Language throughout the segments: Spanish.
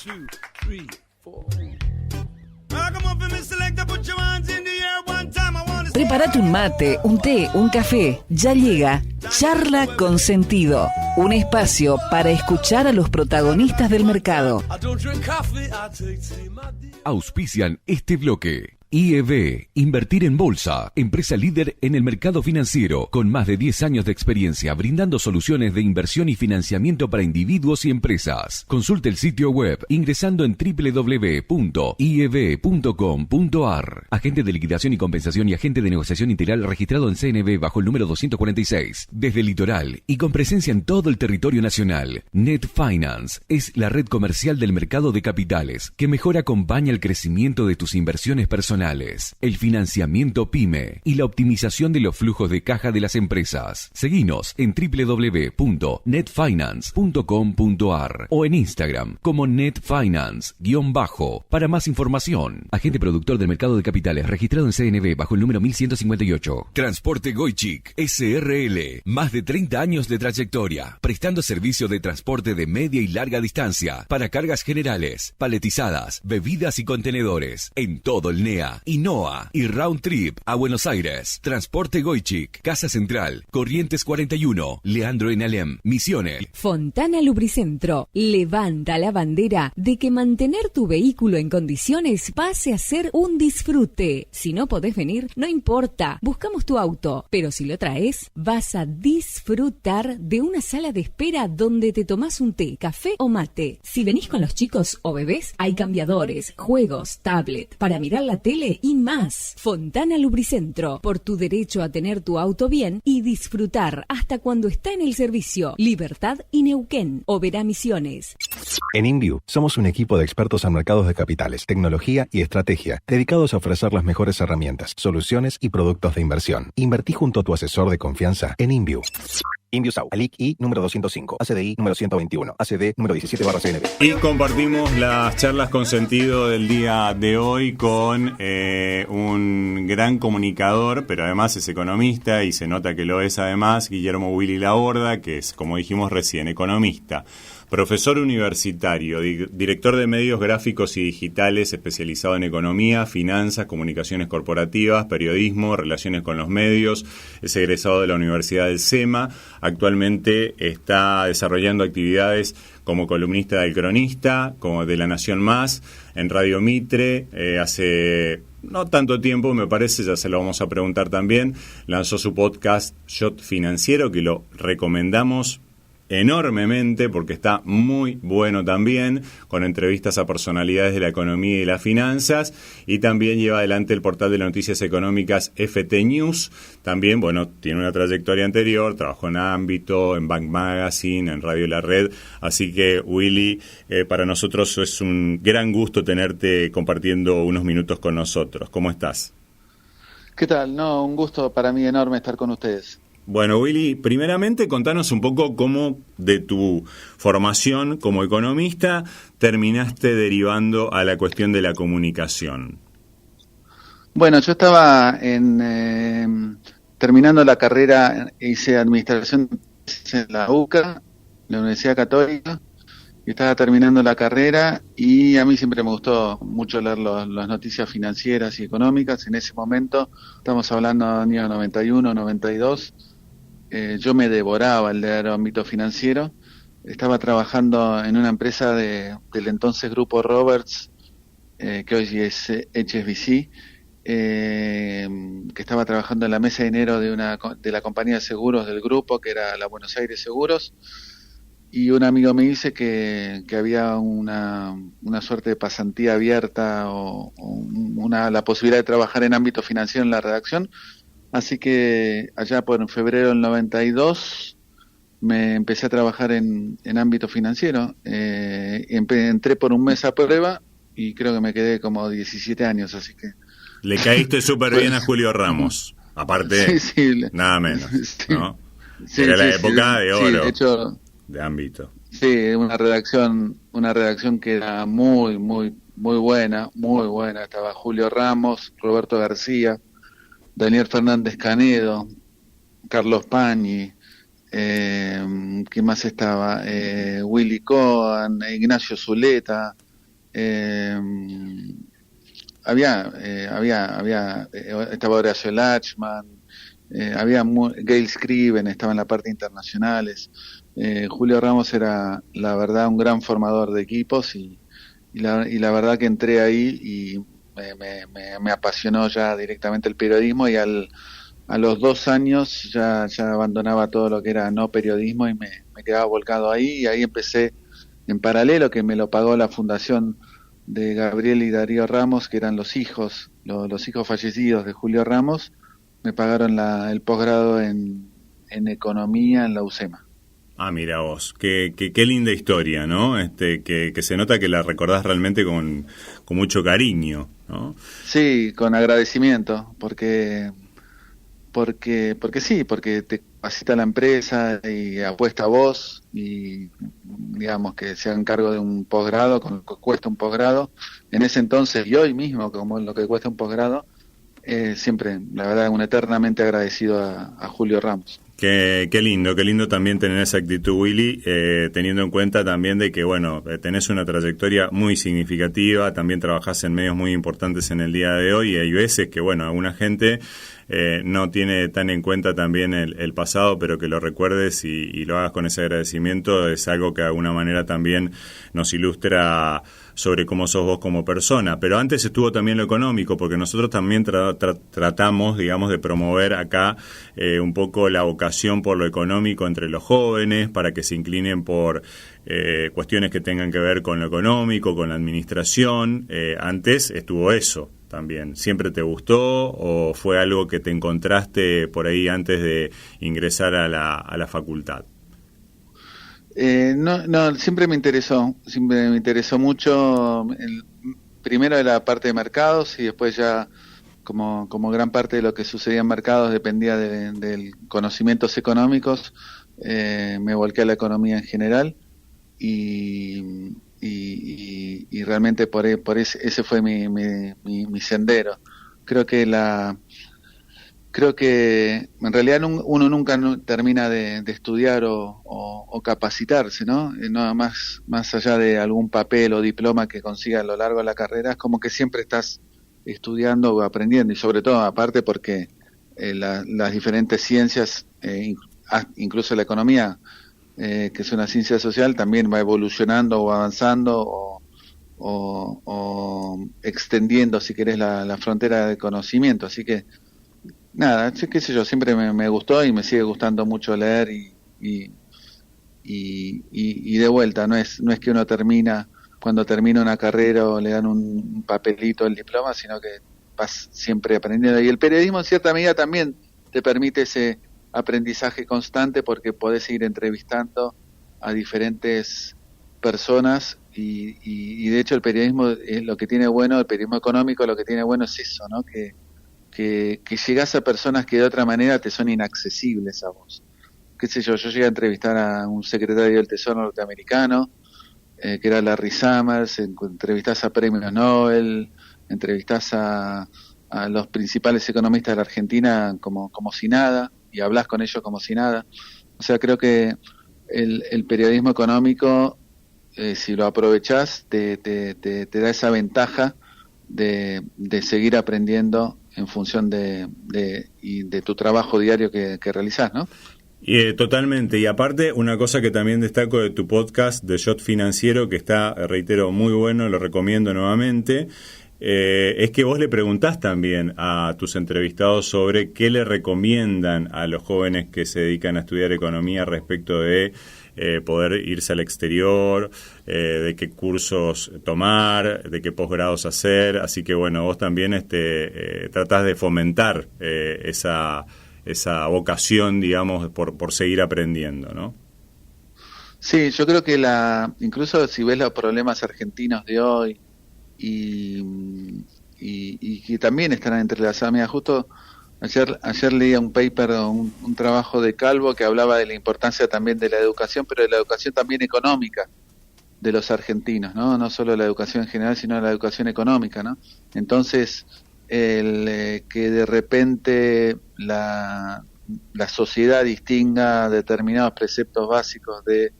2, 3, 4. Prepárate un mate, un té, un café. Ya llega Charla con Sentido, un espacio para escuchar a los protagonistas del mercado. Auspician este bloque. IEB, Invertir en Bolsa, empresa líder en el mercado financiero, con más de 10 años de experiencia brindando soluciones de inversión y financiamiento para individuos y empresas. Consulte el sitio web ingresando en www.ieb.com.ar. Agente de liquidación y compensación y agente de negociación integral registrado en CNB bajo el número 246. Desde el litoral y con presencia en todo el territorio nacional. Net Finance es la red comercial del mercado de capitales que mejor acompaña el crecimiento de tus inversiones personales, el financiamiento PYME y la optimización de los flujos de caja de las empresas. Seguinos en www.netfinance.com.ar o en Instagram como netfinance_. Para más información, agente productor del mercado de capitales registrado en CNB bajo el número 1158. Transporte Goichik SRL, más de 30 años de trayectoria, prestando servicio de transporte de media y larga distancia para cargas generales, paletizadas, bebidas y contenedores en todo el NEA y NOA y Round Trip a Buenos Aires. Transporte Goichik, Casa Central, Corrientes 41, Leandro en Alem, Misiones. Fontana Lubricentro levanta la bandera de que mantener tu vehículo en condiciones pase a ser un disfrute. Si no podés venir, no importa, buscamos tu auto, pero si lo traes, vas a disfrutar de una sala de espera donde te tomás un té, café o mate. Si venís con los chicos o bebés, hay cambiadores, juegos, tablet, para mirar la tele y más. Fontana Lubricentro, por tu derecho a tener tu auto bien y disfrutar hasta cuando está en el servicio. Libertad y Neuquén, Oberá Misiones. En InView somos un equipo de expertos en mercados de capitales, tecnología y estrategia, dedicados a ofrecer las mejores herramientas, soluciones y productos de inversión. Invertí junto a tu asesor de confianza en InView. InViewSAU, ALIC I número 205, ACDI número 121, ACD número 17/CNB. Y compartimos las charlas con sentido del día de hoy con un gran comunicador, pero además es economista y se nota que lo es además, Guillermo Willy Laborda, que es, como dijimos recién, economista, profesor universitario, director de medios gráficos y digitales especializado en economía, finanzas, comunicaciones corporativas, periodismo, relaciones con los medios, es egresado de la Universidad del SEMA, actualmente está desarrollando actividades como columnista del Cronista, como de La Nación Más, en Radio Mitre, hace no tanto tiempo, me parece, ya se lo vamos a preguntar también, lanzó su podcast Shot Financiero, que lo recomendamos enormemente porque está muy bueno también, con entrevistas a personalidades de la economía y las finanzas, y también lleva adelante el portal de noticias económicas FT News. También, bueno, tiene una trayectoria anterior, trabajó en Ámbito, en Bank Magazine, en Radio La Red, así que Willy, para nosotros es un gran gusto tenerte compartiendo unos minutos con nosotros. ¿Cómo estás? ¿Qué tal? No, un gusto para mí enorme estar con ustedes. Bueno, Willy, primeramente contanos un poco cómo de tu formación como economista terminaste derivando a la cuestión de la comunicación. Bueno, yo estaba terminando la carrera, hice administración en la UCA, la Universidad Católica, y estaba terminando la carrera y a mí siempre me gustó mucho leer las noticias financieras y económicas. En ese momento, estamos hablando de años 91, 92, yo me devoraba el leer Ámbito Financiero. Estaba trabajando en una empresa del entonces Grupo Roberts, que hoy es HSBC, que estaba trabajando en la mesa de dinero de la compañía de seguros del grupo, que era la Buenos Aires Seguros, y un amigo me dice que había una suerte de pasantía abierta o la posibilidad de trabajar en ámbito financiero en la redacción. Así que allá por febrero del 92 me empecé a trabajar en ámbito financiero. Entré por un mes a prueba y creo que me quedé como 17 años, así que... Le caíste súper bien a Julio Ramos, aparte, sí, nada menos, ¿no? Sí, era la época de oro, de hecho, de Ámbito. Sí, una redacción que era muy buena. Estaba Julio Ramos, Roberto García, Daniel Fernández Canedo, Carlos Pañi, ¿quién más estaba? Willy Cohen, Ignacio Zuleta, Estaba Horacio Lachman, Gail Scriven, estaba en la parte internacionales. Julio Ramos era, la verdad, un gran formador de equipos y la verdad que entré ahí y me apasionó ya directamente el periodismo y a los 2 años ya abandonaba todo lo que era no periodismo y me quedaba volcado ahí, y ahí empecé en paralelo, que me lo pagó la fundación de Gabriel y Darío Ramos, que eran los hijos fallecidos de Julio Ramos. Me pagaron el posgrado en economía en la UCEMA. Ah, mira vos, qué linda historia, ¿no? Que se nota que la recordás realmente con mucho cariño, ¿no? Sí, con agradecimiento, porque sí, porque te capacita la empresa y apuesta a vos, y digamos que se hagan cargo de un posgrado, con lo que cuesta un posgrado, en ese entonces y hoy mismo, como lo que cuesta un posgrado, siempre, la verdad, eternamente agradecido a Julio Ramos. Qué lindo también tener esa actitud, Willy, teniendo en cuenta también de que, bueno, tenés una trayectoria muy significativa, también trabajás en medios muy importantes en el día de hoy, y hay veces que, bueno, alguna gente no tiene tan en cuenta también el pasado, pero que lo recuerdes y lo hagas con ese agradecimiento es algo que de alguna manera también nos ilustra sobre cómo sos vos como persona. Pero antes estuvo también lo económico, porque nosotros también tratamos, digamos, de promover acá un poco la vocación por lo económico entre los jóvenes, para que se inclinen por cuestiones que tengan que ver con lo económico, con la administración. Antes estuvo eso también. ¿Siempre te gustó o fue algo que te encontraste por ahí antes de ingresar a la facultad? No, siempre me interesó mucho, primero de la parte de mercados, y después ya como gran parte de lo que sucedía en mercados dependía de conocimientos económicos. Me volqué a la economía en general y realmente por ese fue mi sendero. Creo que en realidad uno nunca termina de estudiar o capacitarse, ¿no? Nada más allá de algún papel o diploma que consiga a lo largo de la carrera, es como que siempre estás estudiando o aprendiendo, y sobre todo, aparte, porque las diferentes ciencias, incluso la economía, que es una ciencia social, también va evolucionando o avanzando o extendiendo, si querés, la frontera de conocimiento. Así que nada, qué sé yo, siempre me gustó y me sigue gustando mucho leer y de vuelta, no es que uno cuando termina una carrera o le dan un papelito, el diploma, sino que vas siempre aprendiendo. Y el periodismo en cierta medida también te permite ese aprendizaje constante, porque podés ir entrevistando a diferentes personas y de hecho el periodismo es lo que tiene bueno, el periodismo económico lo que tiene bueno es eso, ¿no? Que llegás a personas que de otra manera te son inaccesibles a vos. Qué sé yo llegué a entrevistar a un secretario del Tesoro norteamericano, que era Larry Summers, entrevistás a premios Nobel, entrevistás a los principales economistas de la Argentina como si nada, y hablás con ellos como si nada. O sea, creo que el periodismo económico, si lo aprovechás, te da esa ventaja de seguir aprendiendo en función de tu trabajo diario que realizás, ¿no? Totalmente, y aparte una cosa que también destaco de tu podcast de Shot Financiero, que está, reitero, muy bueno, lo recomiendo nuevamente, es que vos le preguntás también a tus entrevistados sobre qué le recomiendan a los jóvenes que se dedican a estudiar economía respecto de poder irse al exterior, de qué cursos tomar, de qué posgrados hacer. Así que bueno, vos también tratás de fomentar esa vocación, digamos, por seguir aprendiendo, ¿no? Sí, yo creo que incluso si ves los problemas argentinos de hoy y que también están entrelazados. Mira, justo ayer leía un paper, un trabajo de Calvo, que hablaba de la importancia también de la educación, pero de la educación también económica de los argentinos, ¿no? No solo la educación en general, sino la educación económica, ¿no? Entonces, que de repente la sociedad distinga determinados preceptos básicos de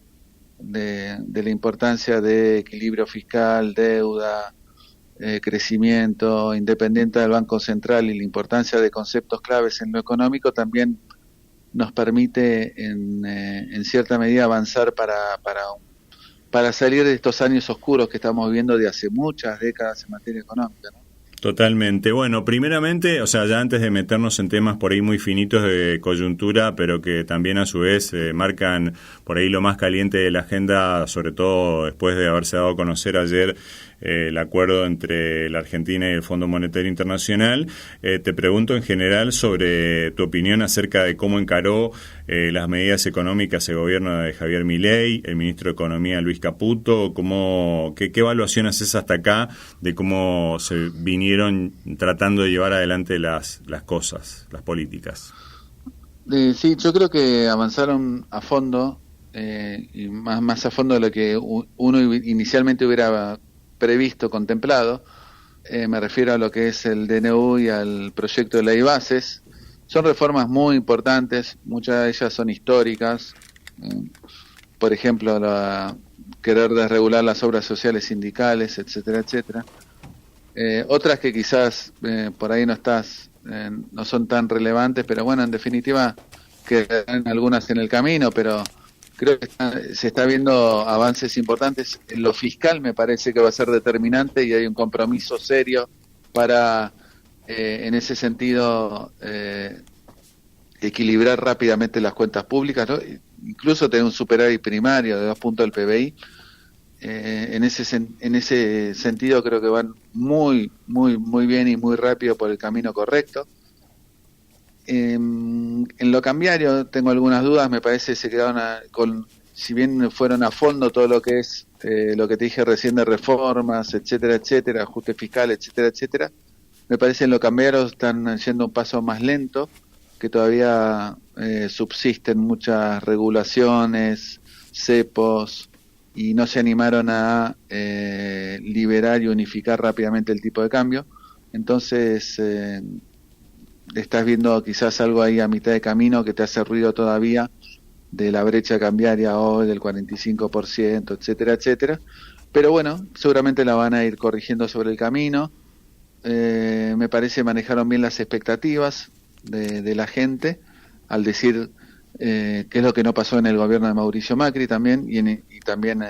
de la importancia de equilibrio fiscal, deuda, crecimiento, independiente del Banco Central y la importancia de conceptos claves en lo económico, también nos permite en cierta medida avanzar para salir de estos años oscuros que estamos viviendo de hace muchas décadas en materia económica, ¿no? Totalmente. Bueno, primeramente, o sea, ya antes de meternos en temas por ahí muy finitos de coyuntura, pero que también a su vez marcan por ahí lo más caliente de la agenda, sobre todo después de haberse dado a conocer ayer el acuerdo entre la Argentina y el Fondo Monetario Internacional, te pregunto en general sobre tu opinión acerca de cómo encaró las medidas económicas el gobierno de Javier Milei, el ministro de Economía Luis Caputo, qué evaluación haces hasta acá de cómo se vinieron tratando de llevar adelante las cosas, las políticas. Sí, yo creo que avanzaron a fondo, y más a fondo de lo que uno inicialmente hubiera previsto, contemplado. Me refiero a lo que es el DNU y al proyecto de ley bases. Son reformas muy importantes, muchas de ellas son históricas. Por ejemplo, querer desregular las obras sociales sindicales, etcétera, etcétera. Otras que quizás por ahí no son tan relevantes, pero bueno, en definitiva quedan algunas en el camino, pero creo que se está viendo avances importantes. En lo fiscal me parece que va a ser determinante y hay un compromiso serio para, en ese sentido, equilibrar rápidamente las cuentas públicas, ¿no? Incluso tener un superávit primario de 2 puntos del PBI. En ese sentido creo que van muy bien y muy rápido por el camino correcto. En lo cambiario tengo algunas dudas, me parece que se quedaron si bien fueron a fondo todo lo que es lo que te dije recién de reformas, etcétera, ajuste fiscal, etcétera, me parece en lo cambiario están yendo un paso más lento, que todavía subsisten muchas regulaciones, cepos, y no se animaron a liberar y unificar rápidamente el tipo de cambio. Entonces estás viendo quizás algo ahí a mitad de camino que te hace ruido todavía de la brecha cambiaria hoy del 45%, etcétera, pero bueno, seguramente la van a ir corrigiendo sobre el camino. Me parece que manejaron bien las expectativas de la gente al decir qué es lo que no pasó en el gobierno de Mauricio Macri también, y también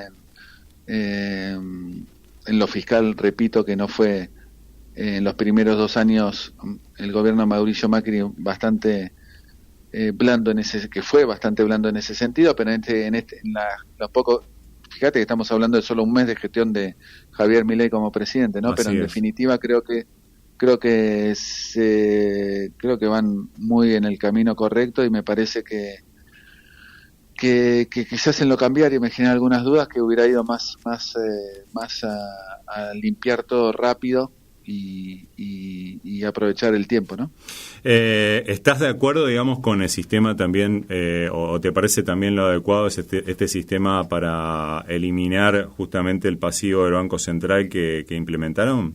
en lo fiscal, repito, que no fue en los primeros 2 años el gobierno de Mauricio Macri bastante blando fue bastante blando en ese sentido, pero los pocos, fíjate que estamos hablando de solo un mes de gestión de Javier Milei como presidente, ¿no? Pero en definitiva creo que van muy en el camino correcto, y me parece que quizás en lo cambiario me genera algunas dudas, que hubiera ido más a limpiar todo rápido y aprovechar el tiempo, ¿no? ¿Estás de acuerdo, digamos, con el sistema también, o te parece también lo adecuado es este sistema para eliminar justamente el pasivo del Banco Central que implementaron?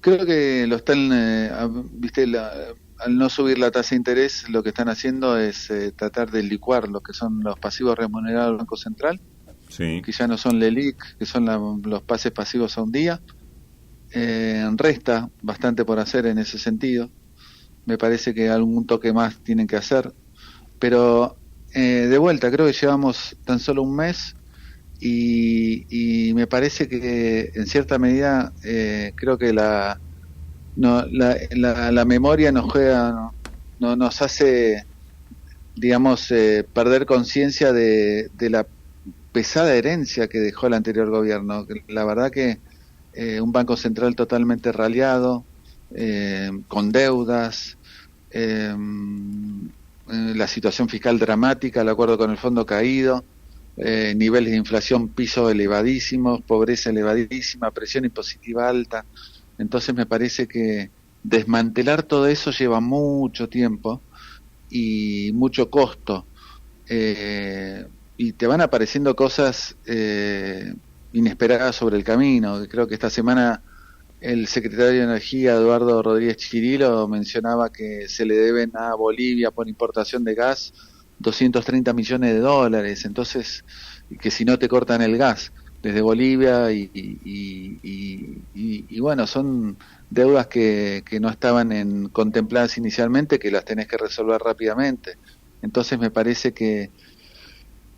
Creo que lo están, al no subir la tasa de interés, lo que están haciendo es tratar de licuar lo que son los pasivos remunerados del Banco Central, sí, que ya no son LELIC, que son los pases pasivos a un día. Resta bastante por hacer en ese sentido. Me parece que algún toque más tienen que hacer, pero de vuelta, creo que llevamos tan solo un mes y me parece que en cierta medida creo que la memoria nos juega, nos hace, digamos, perder conciencia de la pesada herencia que dejó el anterior gobierno. La verdad que un Banco Central totalmente raleado, con deudas, la situación fiscal dramática, el acuerdo con el fondo caído, niveles de inflación piso elevadísimos, pobreza elevadísima, presión impositiva alta. Entonces me parece que desmantelar todo eso lleva mucho tiempo y mucho costo, y te van apareciendo cosas inesperadas sobre el camino. Creo que esta semana el secretario de Energía, Eduardo Rodríguez Chirilo, mencionaba que se le deben a Bolivia por importación de gas 230 millones de dólares, entonces, que si no te cortan el gas desde Bolivia y bueno, son deudas que no estaban contempladas inicialmente, que las tenés que resolver rápidamente. Entonces me parece que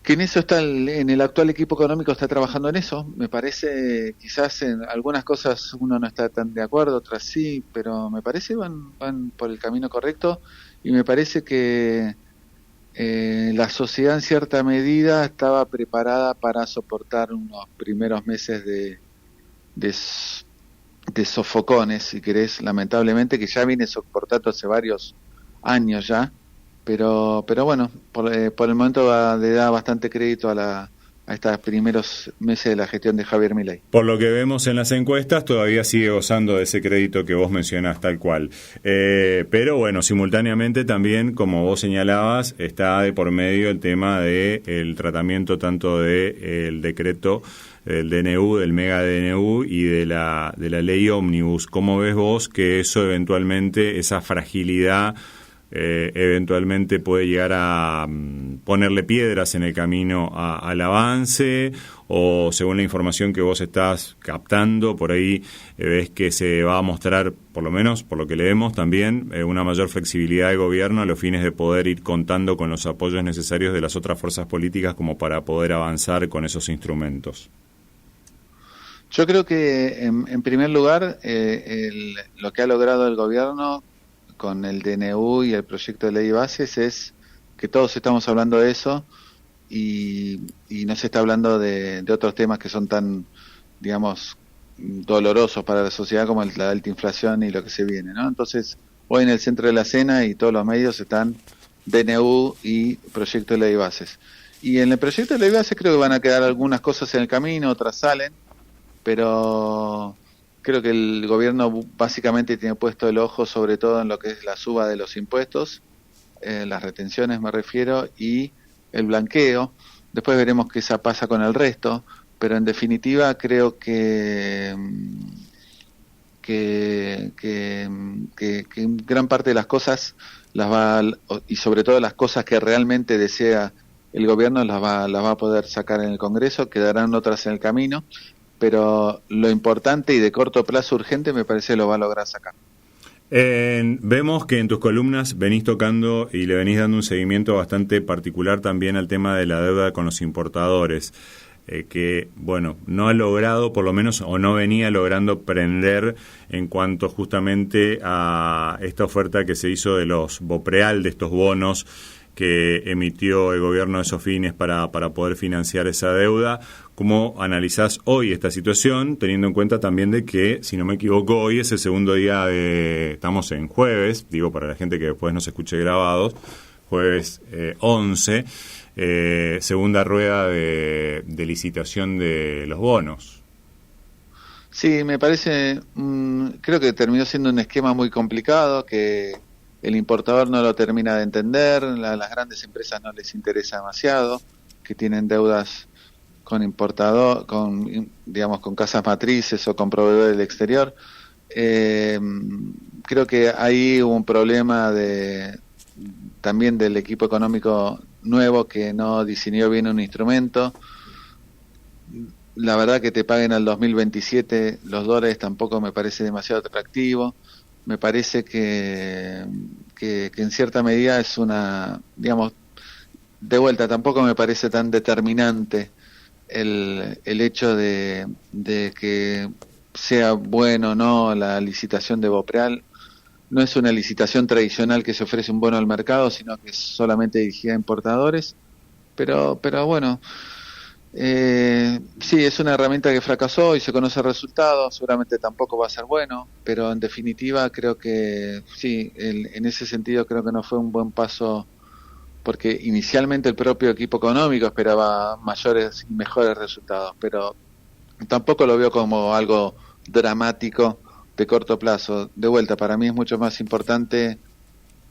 en eso está en el actual equipo económico está trabajando en eso. Me parece, quizás en algunas cosas uno no está tan de acuerdo, otras sí, pero me parece van por el camino correcto, y me parece que la sociedad en cierta medida estaba preparada para soportar unos primeros meses de sofocones, si querés, lamentablemente, que ya viene soportando hace varios años ya, pero bueno, por el momento le da bastante crédito a estos primeros meses de la gestión de Javier Milei. Por lo que vemos en las encuestas, todavía sigue gozando de ese crédito que vos mencionás, tal cual. Pero bueno, simultáneamente también, como vos señalabas, está de por medio el tema del tratamiento tanto del decreto del DNU, del mega DNU y de la ley ómnibus. ¿Cómo ves vos que eso eventualmente, esa fragilidad, eventualmente puede llegar a ponerle piedras en el camino al avance, o según la información que vos estás captando, por ahí ves que se va a mostrar, por lo menos por lo que leemos también, una mayor flexibilidad del gobierno a los fines de poder ir contando con los apoyos necesarios de las otras fuerzas políticas como para poder avanzar con esos instrumentos? Yo creo que en primer lugar lo que ha logrado el gobierno con el DNU y el proyecto de ley de bases es que todos estamos hablando de eso y no se está hablando de otros temas que son tan, digamos, dolorosos para la sociedad como la alta inflación y lo que se viene, ¿no? Entonces, hoy en el centro de la escena y todos los medios están DNU y proyecto de ley de bases. Y en el proyecto de ley de bases creo que van a quedar algunas cosas en el camino, otras salen, pero creo que el gobierno básicamente tiene puesto el ojo sobre todo en lo que es la suba de los impuestos, las retenciones me refiero, y el blanqueo. Después veremos qué pasa con el resto, pero en definitiva creo que gran parte de las cosas y sobre todo las cosas que realmente desea el gobierno las va a poder sacar en el Congreso, quedarán otras en el camino, pero lo importante y de corto plazo urgente me parece lo va a lograr sacar. Vemos que en tus columnas venís tocando y le venís dando un seguimiento bastante particular también al tema de la deuda con los importadores, que, bueno, no ha logrado, por lo menos, o no venía logrando prender en cuanto justamente a esta oferta que se hizo de los Bopreal, de estos bonos que emitió el gobierno de esos fines para poder financiar esa deuda. ¿Cómo analizás hoy esta situación, teniendo en cuenta también de que, si no me equivoco, hoy es el segundo día estamos en jueves, digo para la gente que después nos escuche grabados, jueves 11, segunda rueda de licitación de los bonos? Sí, me parece, creo que terminó siendo un esquema muy complicado, que el importador no lo termina de entender, las grandes empresas no les interesa demasiado, que tienen deudas con digamos, con casas matrices o con proveedores del exterior. Creo que ahí hubo un problema también del equipo económico nuevo, que no diseñó bien un instrumento. La verdad que te paguen al 2027 los dólares tampoco me parece demasiado atractivo. Me parece que en cierta medida es digamos, de vuelta, tampoco me parece tan determinante el hecho de que sea bueno o no la licitación de Bopreal. No es una licitación tradicional que se ofrece un bono al mercado, sino que es solamente dirigida a importadores, pero bueno, sí, es una herramienta que fracasó y se conoce el resultado, seguramente tampoco va a ser bueno, pero en definitiva creo que sí, en ese sentido creo que no fue un buen paso, porque inicialmente el propio equipo económico esperaba mayores y mejores resultados, pero tampoco lo veo como algo dramático de corto plazo. De vuelta, para mí es mucho más importante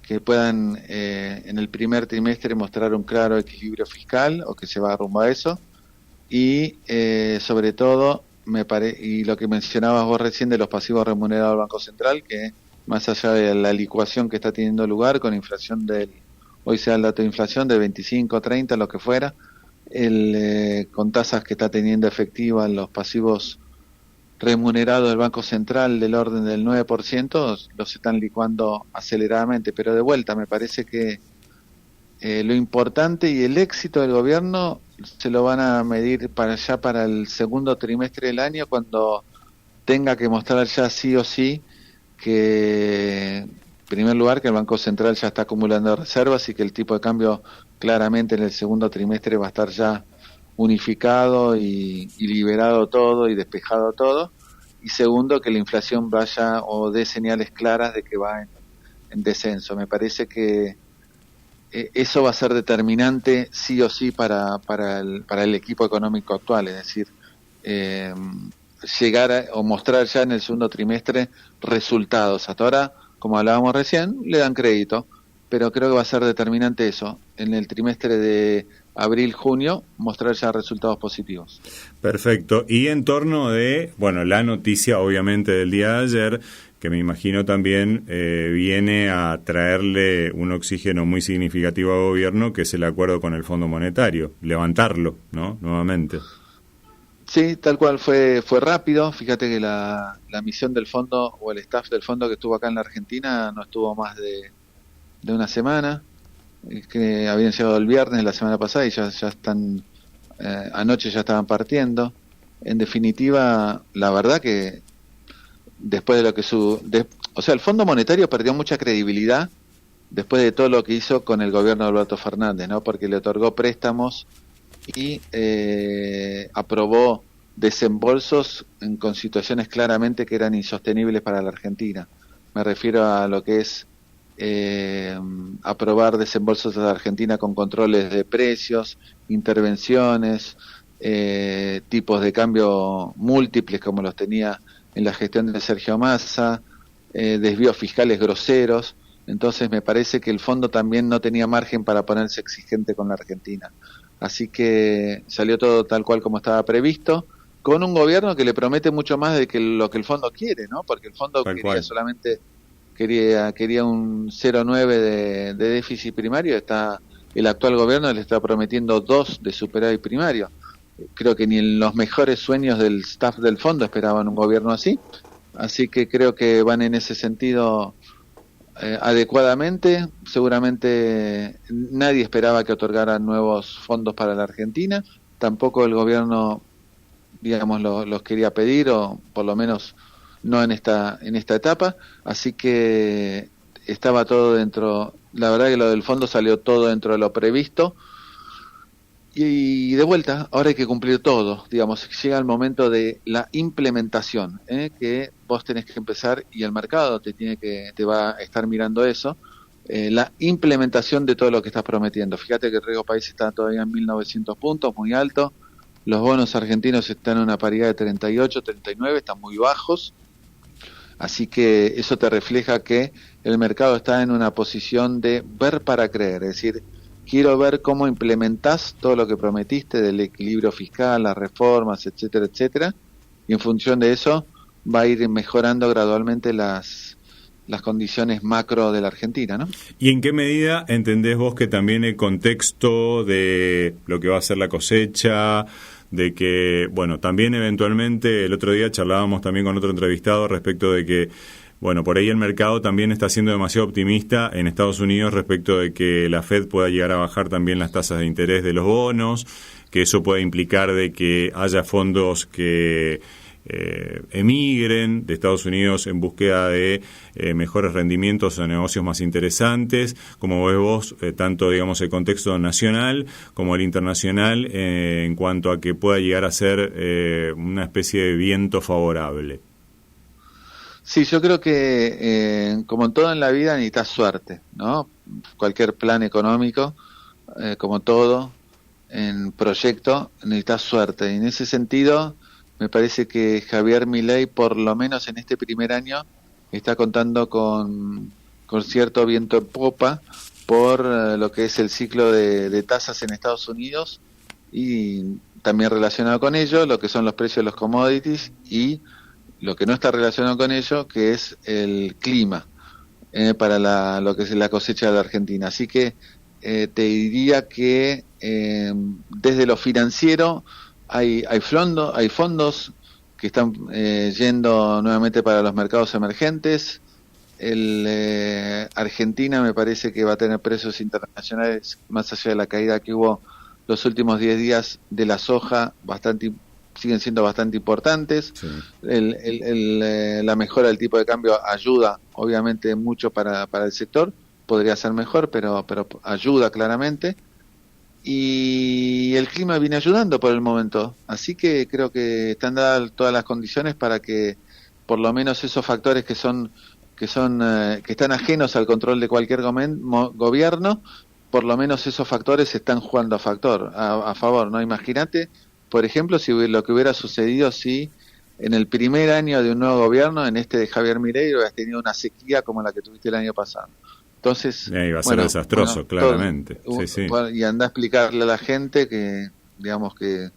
que puedan en el primer trimestre mostrar un claro equilibrio fiscal, o que se va rumbo a eso, y sobre todo y lo que mencionabas vos recién de los pasivos remunerados del Banco Central, que más allá de la licuación que está teniendo lugar con inflación del hoy sea el dato de inflación de 25, 30, lo que fuera, con tasas que está teniendo efectiva en los pasivos remunerados del Banco Central del orden del 9%, los están licuando aceleradamente, pero de vuelta me parece que lo importante y el éxito del gobierno se lo van a medir para el segundo trimestre del año, cuando tenga que mostrar ya sí o sí que, en primer lugar, que el Banco Central ya está acumulando reservas y que el tipo de cambio claramente en el segundo trimestre va a estar ya unificado y liberado todo y despejado todo. Y segundo, que la inflación vaya o dé señales claras de que va en descenso. Me parece que eso va a ser determinante sí o sí para el equipo económico actual, es decir, llegar o mostrar ya en el segundo trimestre resultados. Hasta ahora, como hablábamos recién, le dan crédito, pero creo que va a ser determinante eso, en el trimestre de abril-junio, mostrar ya resultados positivos. Perfecto. Y en torno de, la noticia obviamente del día de ayer, que me imagino también viene a traerle un oxígeno muy significativo al gobierno, que es el acuerdo con el Fondo Monetario, levantarlo, ¿no? Nuevamente. Sí, tal cual, fue rápido. Fíjate que la misión del fondo o el staff del fondo que estuvo acá en la Argentina no estuvo más de una semana, que habían llegado el viernes de la semana pasada y ya están, anoche ya estaban partiendo. En definitiva, la verdad que después de lo que el Fondo Monetario perdió mucha credibilidad después de todo lo que hizo con el gobierno de Alberto Fernández, ¿no? Porque le otorgó préstamos y aprobó desembolsos con situaciones claramente que eran insostenibles para la Argentina. Me refiero a lo que es aprobar desembolsos a la Argentina con controles de precios, intervenciones, tipos de cambio múltiples como los tenía en la gestión de Sergio Massa, desvíos fiscales groseros. Entonces me parece que el fondo también no tenía margen para ponerse exigente con la Argentina. Así que salió todo tal cual como estaba previsto, con un gobierno que le promete mucho más de que lo que el fondo quiere, ¿no? Porque el fondo quería un 0,9 de déficit primario. El actual gobierno le está prometiendo 2 de superávit primario. Creo que ni en los mejores sueños del staff del fondo esperaban un gobierno así. Así que creo que van en ese sentido adecuadamente. Seguramente nadie esperaba que otorgaran nuevos fondos para la Argentina. Tampoco el gobierno, digamos, los quería pedir, o por lo menos no en esta etapa. Así que estaba todo dentro. La verdad que lo del fondo salió todo dentro de lo previsto. Y de vuelta, ahora hay que cumplir todo, digamos, llega el momento de la implementación, que vos tenés que empezar y el mercado te va a estar mirando eso, la implementación de todo lo que estás prometiendo. Fíjate que el riesgo país está todavía en 1.900 puntos, muy alto, los bonos argentinos están en una paridad de 38, 39, están muy bajos, así que eso te refleja que el mercado está en una posición de ver para creer, es decir, quiero ver cómo implementás todo lo que prometiste del equilibrio fiscal, las reformas, etcétera, etcétera, y en función de eso va a ir mejorando gradualmente las condiciones macro de la Argentina, ¿no? ¿Y en qué medida entendés vos que también el contexto de lo que va a ser la cosecha, de que, también eventualmente el otro día charlábamos también con otro entrevistado respecto de que por ahí el mercado también está siendo demasiado optimista en Estados Unidos respecto de que la Fed pueda llegar a bajar también las tasas de interés de los bonos, que eso puede implicar de que haya fondos que emigren de Estados Unidos en búsqueda de mejores rendimientos o negocios más interesantes. Como ves vos, tanto digamos el contexto nacional como el internacional en cuanto a que pueda llegar a ser una especie de viento favorable. Sí, yo creo que como en todo en la vida necesitas suerte, ¿no? Cualquier plan económico, como todo en proyecto, necesitas suerte. Y en ese sentido, me parece que Javier Milei, por lo menos en este primer año, está contando con cierto viento en popa por lo que es el ciclo de tasas en Estados Unidos y también relacionado con ello, lo que son los precios de los commodities y lo que no está relacionado con ello, que es el clima para lo que es la cosecha de la Argentina. Así que te diría que desde lo financiero hay fondos que están yendo nuevamente para los mercados emergentes. Argentina me parece que va a tener precios internacionales, más allá de la caída que hubo los últimos 10 días de la soja, siguen siendo bastante importantes. Sí. La mejora del tipo de cambio ayuda obviamente mucho para el sector, podría ser mejor, pero ayuda claramente. Y el clima viene ayudando por el momento, así que creo que están dadas todas las condiciones para que por lo menos esos factores que están ajenos al control de cualquier gobierno, por lo menos esos factores están jugando a favor, ¿no? Imagínate, por ejemplo, si lo que hubiera sucedido si en el primer año de un nuevo gobierno, en este de Javier Milei, hubieras tenido una sequía como la que tuviste el año pasado. Entonces, iba a ser desastroso, claramente. Sí. Y anda a explicarle a la gente que, digamos, que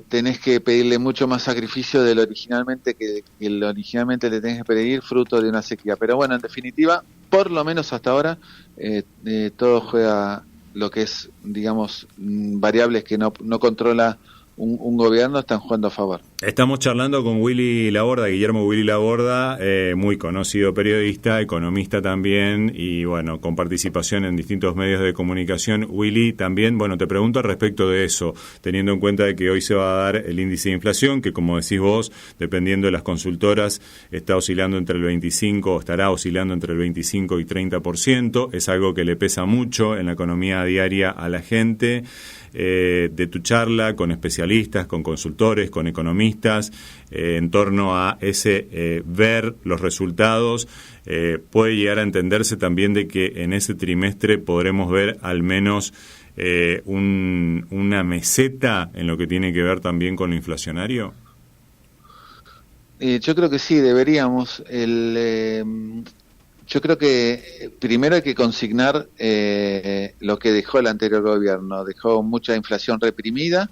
tenés que pedirle mucho más sacrificio de lo originalmente que lo originalmente le tenés que pedir, fruto de una sequía. Pero bueno, en definitiva, por lo menos hasta ahora, todo juega lo que es, digamos, variables que no controla un gobierno, están jugando a favor. Estamos charlando con Willy Laborda, Guillermo Willy Laborda, muy conocido periodista, economista también, y bueno, con participación en distintos medios de comunicación. Willy, también, bueno, te pregunto al respecto de eso, teniendo en cuenta de que hoy se va a dar el índice de inflación, que como decís vos, dependiendo de las consultoras, estará oscilando entre el 25 y 30%, es algo que le pesa mucho en la economía diaria a la gente. De tu charla con especialistas, con consultores, con economistas, en torno a ese ver los resultados, puede llegar a entenderse también de que en ese trimestre podremos ver al menos una meseta en lo que tiene que ver también con lo inflacionario. Yo creo que sí, deberíamos. Yo creo que primero hay que consignar lo que dejó el anterior gobierno. Dejó mucha inflación reprimida.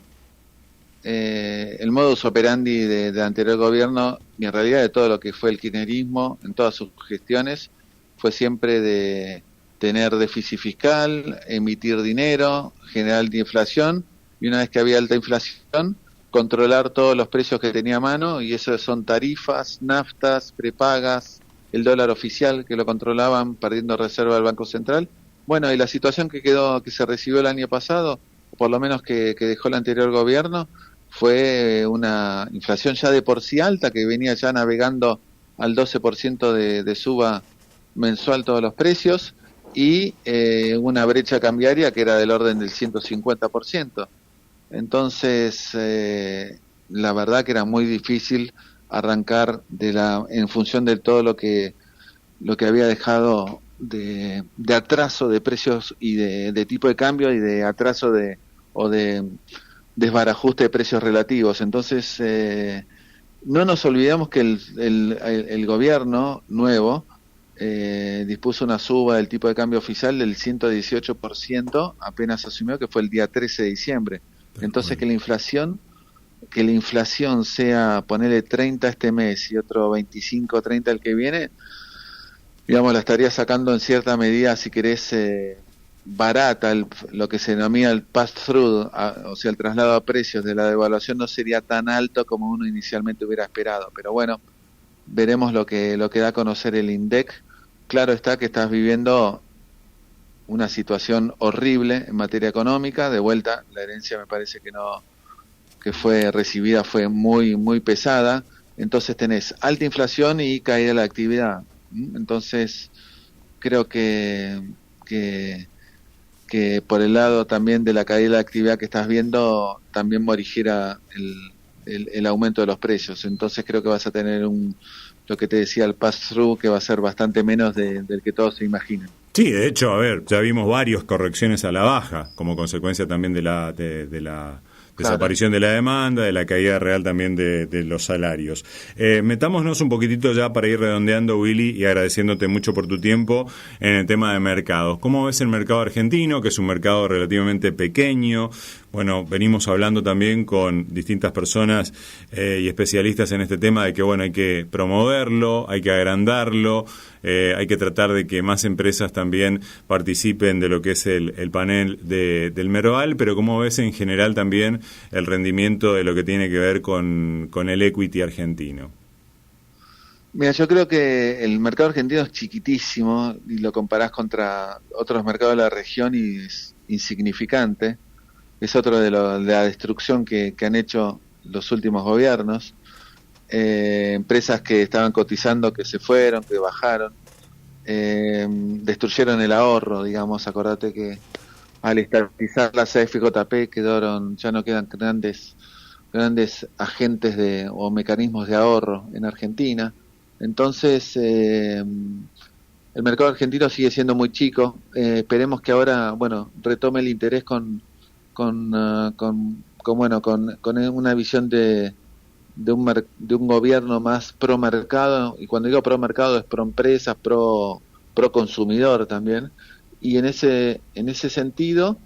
El modus operandi del anterior gobierno, y en realidad de todo lo que fue el kirchnerismo, en todas sus gestiones, fue siempre de tener déficit fiscal, emitir dinero, generar alta inflación, y una vez que había alta inflación, controlar todos los precios que tenía a mano, y eso son tarifas, naftas, prepagas, el dólar oficial que lo controlaban perdiendo reserva del Banco Central. Bueno, y la situación que se recibió el año pasado, por lo menos que dejó el anterior gobierno, fue una inflación ya de por sí alta, que venía ya navegando al 12% de suba mensual todos los precios, y una brecha cambiaria que era del orden del 150%. Entonces, la verdad que era muy difícil arrancar en función de todo lo que había dejado de atraso de precios y de tipo de cambio, y de atraso o de desbarajuste de precios relativos. Entonces, no nos olvidemos que el gobierno nuevo dispuso una suba del tipo de cambio oficial del 118% apenas asumió, que fue el día 13 de diciembre. Entonces, que la inflación sea, ponerle 30 este mes y otro 25 o 30 el que viene, digamos, la estaría sacando en cierta medida, si querés, barata, lo que se denomina el pass-through, o sea, el traslado a precios de la devaluación no sería tan alto como uno inicialmente hubiera esperado. Pero bueno, veremos lo que da a conocer el INDEC. Claro está que estás viviendo una situación horrible en materia económica. De vuelta, la herencia me parece que fue recibida fue muy muy pesada. Entonces tenés alta inflación y caída de la actividad. Entonces creo que por el lado también de la caída de la actividad que estás viendo, también morigera el aumento de los precios. Entonces creo que vas a tener lo que te decía, el pass-through, que va a ser bastante menos del que todos se imaginan. Sí, de hecho, a ver, ya vimos varias correcciones a la baja, como consecuencia también de la desaparición de la demanda, de la caída real también de los salarios. Metámonos un poquitito ya para ir redondeando, Willy, y agradeciéndote mucho por tu tiempo en el tema de mercados. ¿Cómo ves el mercado argentino, que es un mercado relativamente pequeño? Bueno, venimos hablando también con distintas personas y especialistas en este tema de que, bueno, hay que promoverlo, hay que agrandarlo, hay que tratar de que más empresas también participen de lo que es el panel del Merval, pero como ves en general también el rendimiento de lo que tiene que ver con el equity argentino. Mira, yo creo que el mercado argentino es chiquitísimo y lo comparás contra otros mercados de la región y es insignificante. Es otro de la destrucción que han hecho los últimos gobiernos. Empresas que estaban cotizando, que se fueron, que bajaron, destruyeron el ahorro, digamos. Acordate que al estatizar las AFJP ya no quedan grandes agentes o mecanismos de ahorro en Argentina. Entonces, el mercado argentino sigue siendo muy chico. Esperemos que ahora, retome el interés con una visión de un gobierno más pro mercado. Y cuando digo pro mercado es pro empresas, pro consumidor también. Y en ese sentido,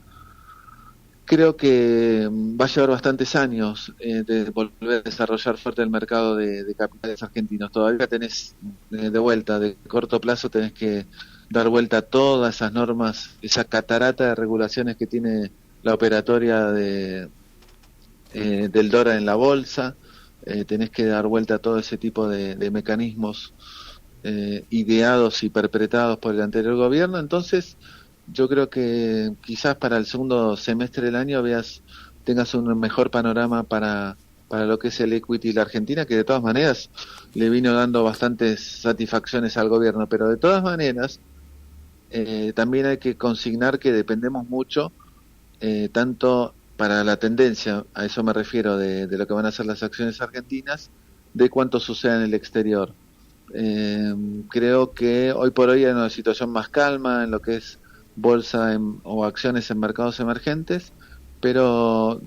creo que va a llevar bastantes años de volver a desarrollar fuerte el mercado de capitales argentinos. Todavía tenés de vuelta, de corto plazo, tenés que dar vuelta a todas esas normas, esa catarata de regulaciones que tiene la operatoria del dólar en la bolsa. Tenés que dar vuelta a todo ese tipo de mecanismos ideados y perpetrados por el anterior gobierno. Entonces, yo creo que quizás para el segundo semestre del año tengas un mejor panorama para lo que es el equity y la Argentina, que de todas maneras le vino dando bastantes satisfacciones al gobierno, pero de todas maneras también hay que consignar que dependemos mucho, tanto para la tendencia, a eso me refiero, de lo que van a ser las acciones argentinas, de cuánto suceda en el exterior. Creo que hoy por hoy hay una situación más calma en lo que es bolsa o acciones en mercados emergentes, pero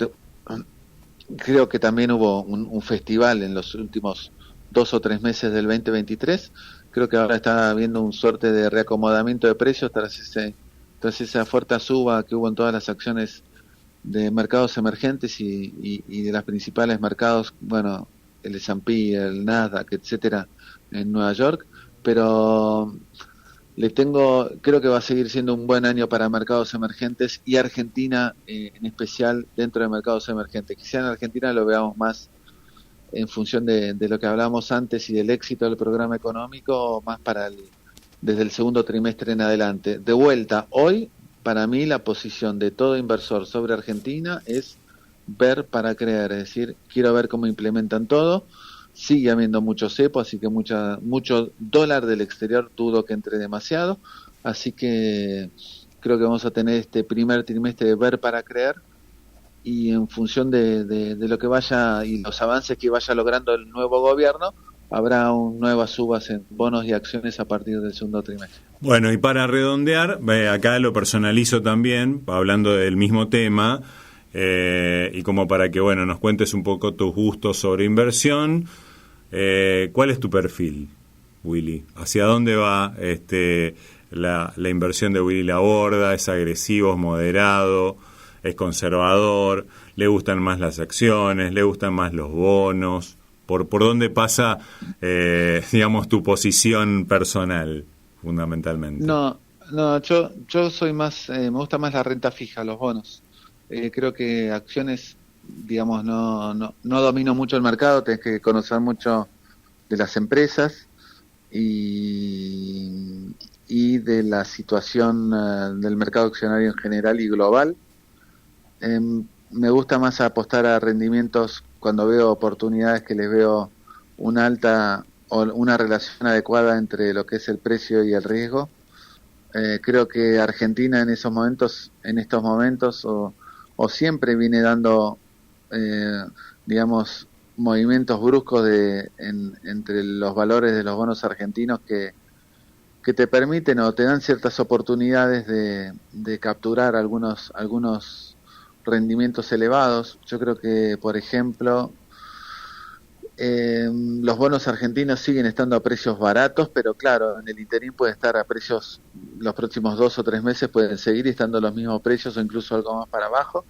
creo que también hubo un festival en los últimos 2 o 3 meses del 2023. Creo que ahora está habiendo un suerte de reacomodamiento de precios tras esa fuerte suba que hubo en todas las acciones de mercados emergentes y de los principales mercados, el S&P, el Nasdaq, etcétera, en Nueva York, pero creo que va a seguir siendo un buen año para mercados emergentes y Argentina en especial dentro de mercados emergentes. Quizá en Argentina lo veamos más en función de lo que hablábamos antes y del éxito del programa económico, más desde el segundo trimestre en adelante. De vuelta, hoy para mí la posición de todo inversor sobre Argentina es ver para creer, es decir, quiero ver cómo implementan todo. Sigue habiendo mucho cepo, así que mucho dólar del exterior, dudo que entre demasiado, así que creo que vamos a tener este primer trimestre de ver para creer, y en función de lo que vaya y los avances que vaya logrando el nuevo gobierno, habrá nuevas subas en bonos y acciones a partir del segundo trimestre. Bueno, y para redondear, acá lo personalizo también, hablando del mismo tema, y como para que nos cuentes un poco tus gustos sobre inversión. ¿Cuál es tu perfil, Willy? ¿Hacia dónde va la inversión de Willy Laborda? ¿Es agresivo, es moderado, es conservador? ¿Le gustan más las acciones? ¿Le gustan más los bonos? ¿Por dónde pasa, tu posición personal, fundamentalmente? No, yo soy más, me gusta más la renta fija, los bonos. Creo que acciones, no domino mucho el mercado, tenés que conocer mucho de las empresas y de la situación del mercado accionario en general y global. Me gusta más apostar a rendimientos cuando veo oportunidades que les veo una alta o una relación adecuada entre lo que es el precio y el riesgo. Creo que Argentina en estos momentos o siempre viene dando movimientos bruscos entre los valores de los bonos argentinos que te permiten o te dan ciertas oportunidades de capturar algunos rendimientos elevados. Yo creo que, por ejemplo, los bonos argentinos siguen estando a precios baratos, pero claro, en el interín puede estar a precios, los próximos 2 o 3 meses pueden seguir estando los mismos precios o incluso algo más para abajo.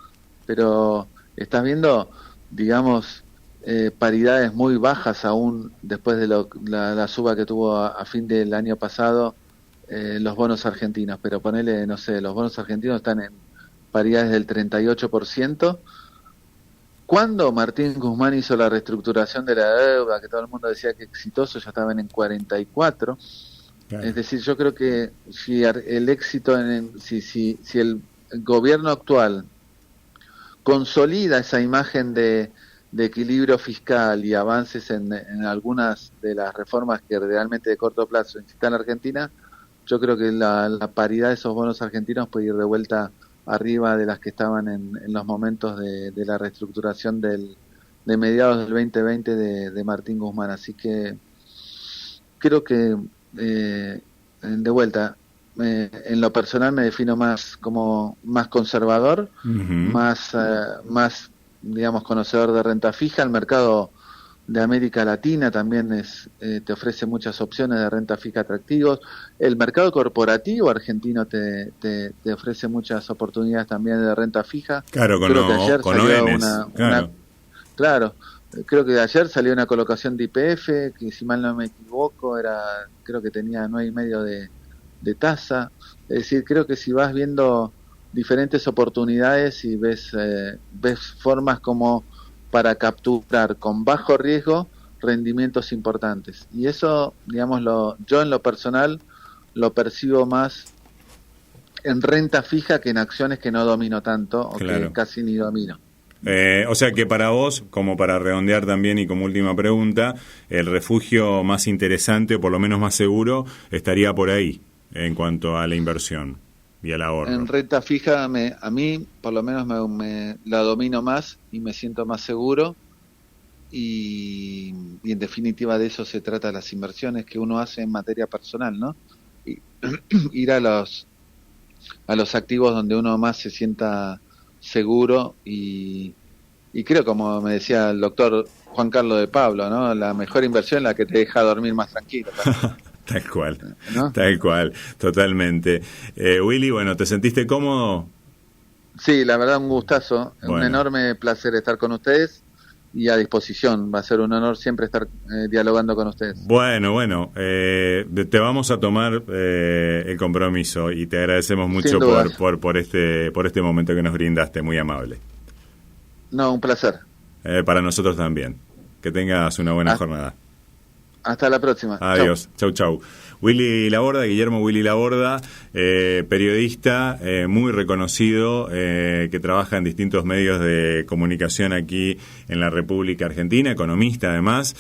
pero estás viendo, digamos, paridades muy bajas aún después de la suba que tuvo a fin del año pasado los bonos argentinos, pero ponele, no sé, los bonos argentinos están en paridades del 38%. Cuando Martín Guzmán hizo la reestructuración de la deuda, que todo el mundo decía que exitoso, ya estaban en 44%. Claro. Es decir, yo creo que si el éxito, si el gobierno actual consolida esa imagen de equilibrio fiscal y avances en algunas de las reformas que realmente de corto plazo necesita la Argentina, yo creo que la paridad de esos bonos argentinos puede ir de vuelta arriba de las que estaban en los momentos de la reestructuración de mediados del 2020 de Martín Guzmán. Así que creo que de vuelta, en lo personal me defino más como más conservador, más digamos conocedor de renta fija. El mercado de América Latina también te ofrece muchas opciones de renta fija atractivos. El mercado corporativo argentino te ofrece muchas oportunidades también de renta fija. Claro, creo que ayer salió claro. Creo que ayer salió una colocación de YPF, que si mal no me equivoco, creo que tenía 9,5 de tasa. Es decir, creo que si vas viendo diferentes oportunidades y ves formas como para capturar con bajo riesgo rendimientos importantes. Y eso, digamos, yo en lo personal lo percibo más en renta fija que en acciones que no domino tanto o que casi ni domino. O sea que para vos, como para redondear también y como última pregunta, el refugio más interesante o por lo menos más seguro estaría por ahí en cuanto a la inversión y al ahorro. En renta fija a mí por lo menos me la domino más y me siento más seguro y en definitiva de eso se trata las inversiones que uno hace en materia personal, ¿no? Y, ir a los activos donde uno más se sienta seguro y creo, como me decía el doctor Juan Carlos de Pablo, ¿no? La mejor inversión es la que te deja dormir más tranquilo. Tal cual, ¿no? Tal cual, totalmente. Willy, bueno, ¿te sentiste cómodo? Sí, la verdad un gustazo, bueno. Un enorme placer estar con ustedes y a disposición, va a ser un honor siempre estar dialogando con ustedes. Bueno, te vamos a tomar el compromiso y te agradecemos mucho por este momento que nos brindaste, muy amable. No, un placer. Para nosotros también. Que tengas una buena jornada. Hasta la próxima. Adiós. Chau. Guillermo Willy Laborda, periodista muy reconocido, que trabaja en distintos medios de comunicación aquí en la República Argentina, economista además,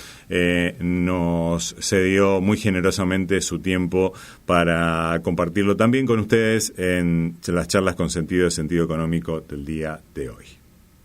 nos cedió muy generosamente su tiempo para compartirlo también con ustedes en las charlas con sentido económico del día de hoy.